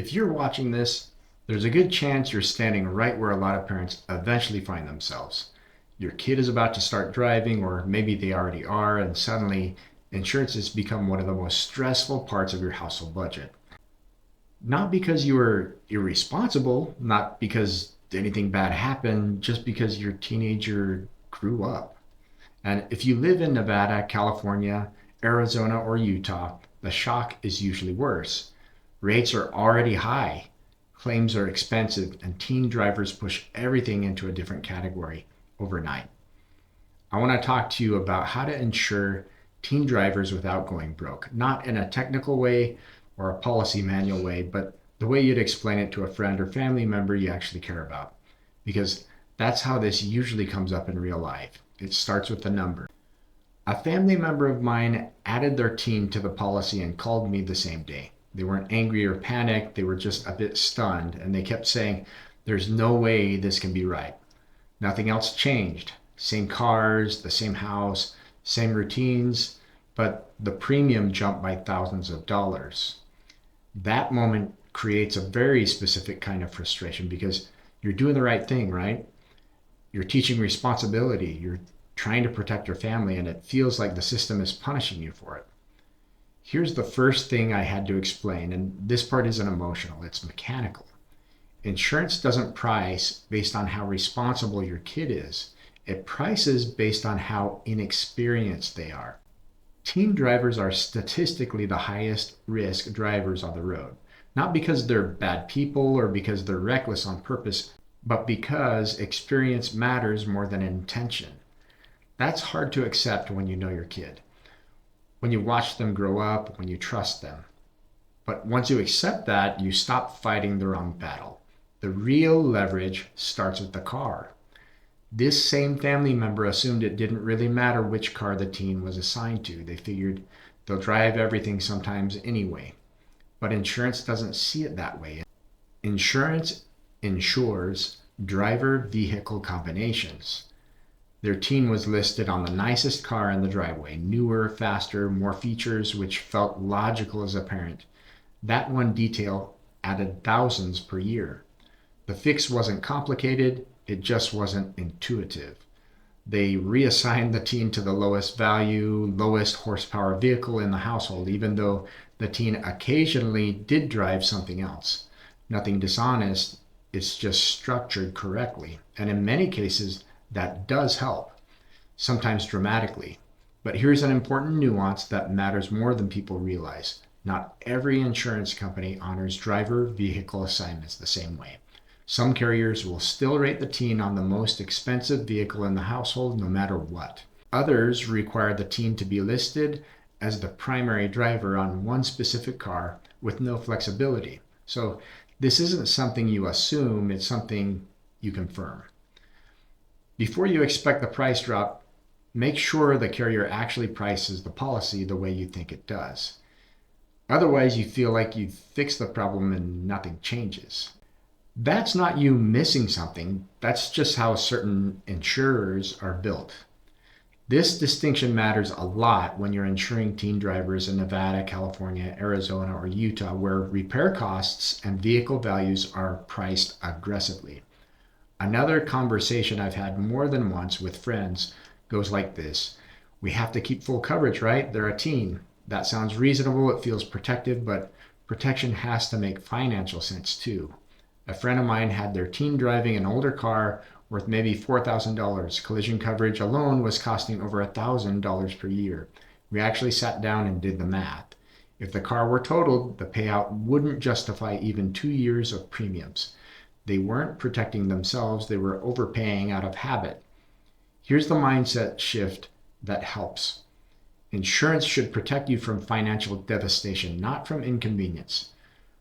If you're watching this, there's a good chance you're standing right where a lot of parents eventually find themselves. Your kid is about to start driving, or maybe they already are, and suddenly insurance has become one of the most stressful parts of your household budget. Not because you were irresponsible, not because anything bad happened, just because your teenager grew up. And if you live in Nevada, California, Arizona, or Utah, the shock is usually worse. Rates are already high, claims are expensive, and teen drivers push everything into a different category overnight. I want to talk to you about how to insure teen drivers without going broke, not in a technical way or a policy manual way, but the way you'd explain it to a friend or family member you actually care about. Because that's how this usually comes up in real life. It starts with the number. A family member of mine added their teen to the policy and called me the same day. They weren't angry or panicked, they were just a bit stunned, and they kept saying, "There's no way this can be right." Nothing else changed. Same cars, the same house, same routines, but the premium jumped by thousands of dollars. That moment creates a very specific kind of frustration because you're doing the right thing, right? You're teaching responsibility, you're trying to protect your family, and it feels like the system is punishing you for it. Here's the first thing I had to explain, and this part isn't emotional, it's mechanical. Insurance doesn't price based on how responsible your kid is. It prices based on how inexperienced they are. Teen drivers are statistically the highest risk drivers on the road, not because they're bad people or because they're reckless on purpose, but because experience matters more than intention. That's hard to accept when you know your kid, when you watch them grow up, when you trust them. But once you accept that, you stop fighting the wrong battle. The real leverage starts with the car. This same family member assumed it didn't really matter which car the teen was assigned to. They figured they'll drive everything sometimes anyway. But insurance doesn't see it that way. Insurance insures driver vehicle combinations. Their teen was listed on the nicest car in the driveway, newer, faster, more features, which felt logical as a parent. That one detail added thousands per year. The fix wasn't complicated, it just wasn't intuitive. They reassigned the teen to the lowest value, lowest horsepower vehicle in the household, even though the teen occasionally did drive something else. Nothing dishonest, it's just structured correctly. And in many cases, that does help, sometimes dramatically. But here's an important nuance that matters more than people realize. Not every insurance company honors driver vehicle assignments the same way. Some carriers will still rate the teen on the most expensive vehicle in the household no matter what. Others require the teen to be listed as the primary driver on one specific car with no flexibility. So this isn't something you assume, it's something you confirm. Before you expect the price drop, make sure the carrier actually prices the policy the way you think it does. Otherwise, you feel like you've fixed the problem and nothing changes. That's not you missing something, that's just how certain insurers are built. This distinction matters a lot when you're insuring teen drivers in Nevada, California, Arizona, or Utah, where repair costs and vehicle values are priced aggressively. Another conversation I've had more than once with friends goes like this. We have to keep full coverage, right? They're a teen. That sounds reasonable, it feels protective, but protection has to make financial sense too. A friend of mine had their teen driving an older car worth maybe $4,000. Collision coverage alone was costing over $1,000 per year. We actually sat down and did the math. If the car were totaled, the payout wouldn't justify even 2 years of premiums. They weren't protecting themselves, they were overpaying out of habit. Here's the mindset shift that helps. Insurance should protect you from financial devastation, not from inconvenience.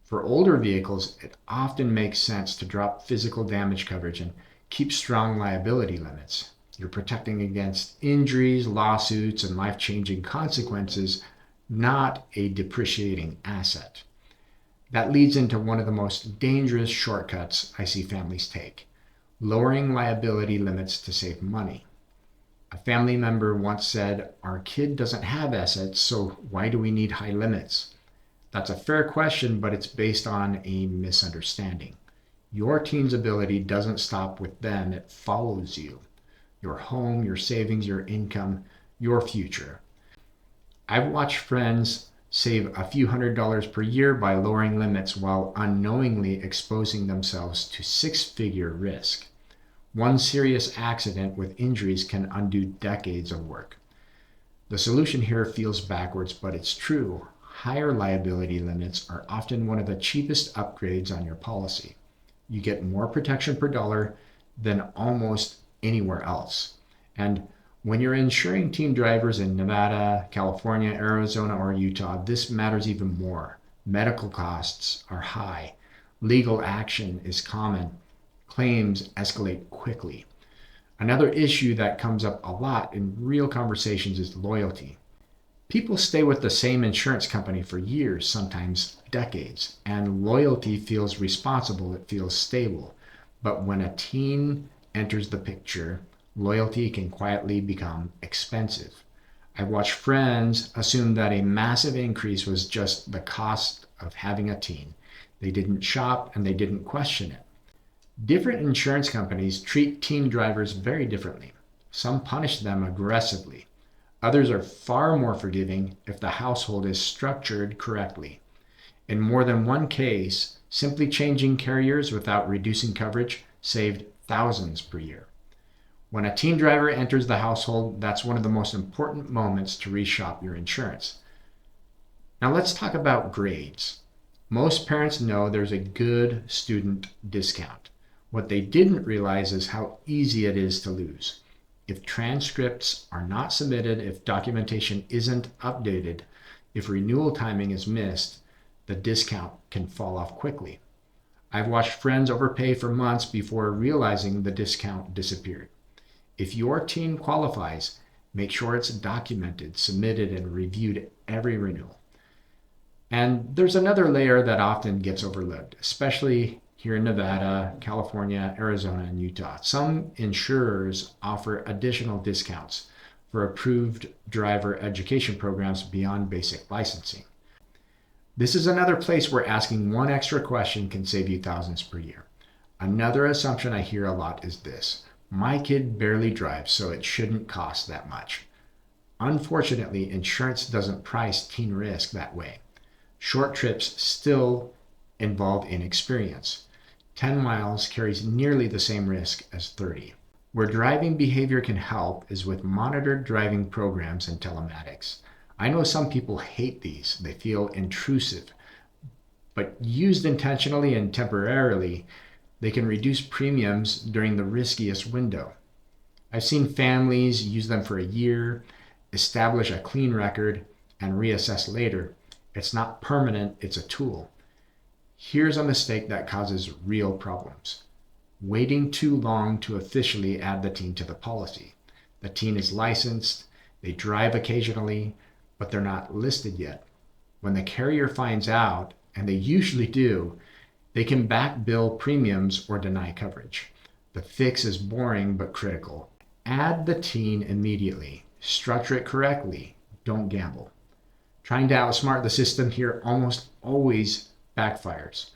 For older vehicles, it often makes sense to drop physical damage coverage and keep strong liability limits. You're protecting against injuries, lawsuits, and life-changing consequences, not a depreciating asset. That leads into one of the most dangerous shortcuts I see families take, lowering liability limits to save money. A family member once said, "Our kid doesn't have assets, so why do we need high limits?" That's a fair question, but it's based on a misunderstanding. Your teen's ability doesn't stop with them, it follows you. Your home, your savings, your income, your future. I've watched friends save a few $100s per year by lowering limits while unknowingly exposing themselves to six-figure risk. One serious accident with injuries can undo decades of work. The solution here feels backwards, but it's true. Higher liability limits are often one of the cheapest upgrades on your policy. You get more protection per dollar than almost anywhere else. And when you're insuring teen drivers in Nevada, California, Arizona, or Utah, this matters even more. Medical costs are high. Legal action is common. Claims escalate quickly. Another issue that comes up a lot in real conversations is loyalty. People stay with the same insurance company for years, sometimes decades, and loyalty feels responsible, it feels stable. But when a teen enters the picture, loyalty can quietly become expensive. I've watched friends assume that a massive increase was just the cost of having a teen. They didn't shop and they didn't question it. Different insurance companies treat teen drivers very differently. Some punish them aggressively. Others are far more forgiving if the household is structured correctly. In more than one case, simply changing carriers without reducing coverage saved thousands per year. When a teen driver enters the household, that's one of the most important moments to reshop your insurance. Now let's talk about grades. Most parents know there's a good student discount. What they didn't realize is how easy it is to lose. If transcripts are not submitted, if documentation isn't updated, if renewal timing is missed, the discount can fall off quickly. I've watched friends overpay for months before realizing the discount disappeared. If your teen qualifies, make sure it's documented, submitted, and reviewed every renewal. And there's another layer that often gets overlooked, especially here in Nevada, California, Arizona, and Utah. Some insurers offer additional discounts for approved driver education programs beyond basic licensing. This is another place where asking one extra question can save you thousands per year. Another assumption I hear a lot is this: my kid barely drives, so it shouldn't cost that much. Unfortunately, insurance doesn't price teen risk that way. Short trips still involve inexperience. 10 miles carries nearly the same risk as 30. Where driving behavior can help is with monitored driving programs and telematics. I know some people hate these. They feel intrusive. But used intentionally and temporarily, they can reduce premiums during the riskiest window. I've seen families use them for a year, establish a clean record, and reassess later. It's not permanent, it's a tool. Here's a mistake that causes real problems: waiting too long to officially add the teen to the policy. The teen is licensed, they drive occasionally, but they're not listed yet. When the carrier finds out, and they usually do, they can back bill premiums or deny coverage. The fix is boring but critical. Add the teen immediately. Structure it correctly. Don't gamble. Trying to outsmart the system here almost always backfires.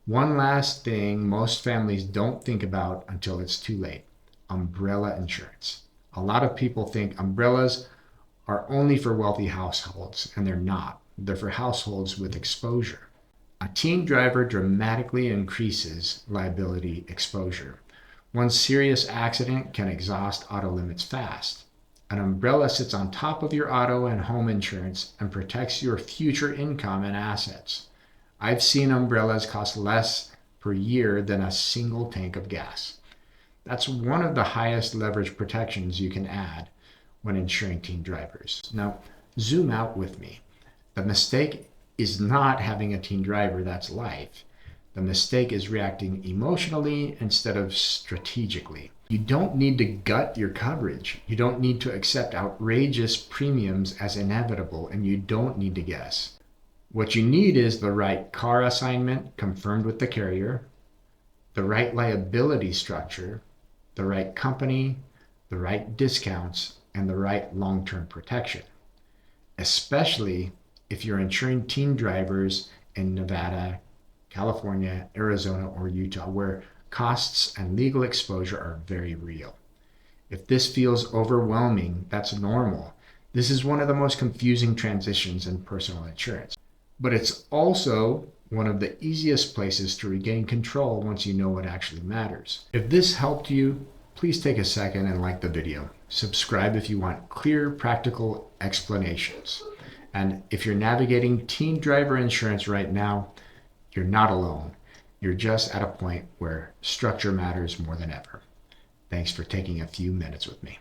One last thing most families don't think about until it's too late: umbrella insurance. A lot of people think umbrellas are only for wealthy households, and they're not. They're for households with exposure. A teen driver dramatically increases liability exposure. One serious accident can exhaust auto limits fast. An umbrella sits on top of your auto and home insurance and protects your future income and assets. I've seen umbrellas cost less per year than a single tank of gas. That's one of the highest leverage protections you can add when insuring teen drivers. Now, zoom out with me. The mistake is not having a teen driver, that's life. The mistake is reacting emotionally instead of strategically. You don't need to gut your coverage. You don't need to accept outrageous premiums as inevitable, and you don't need to guess. What you need is the right car assignment confirmed with the carrier, the right liability structure, the right company, the right discounts, and the right long-term protection. Especially if you're insuring teen drivers in Nevada, California, Arizona, or Utah, where costs and legal exposure are very real. If this feels overwhelming, that's normal. This is one of the most confusing transitions in personal insurance. But it's also one of the easiest places to regain control once you know what actually matters. If this helped you, please take a second and like the video. Subscribe if you want clear, practical explanations. And if you're navigating teen driver insurance right now, you're not alone. You're just at a point where structure matters more than ever. Thanks for taking a few minutes with me.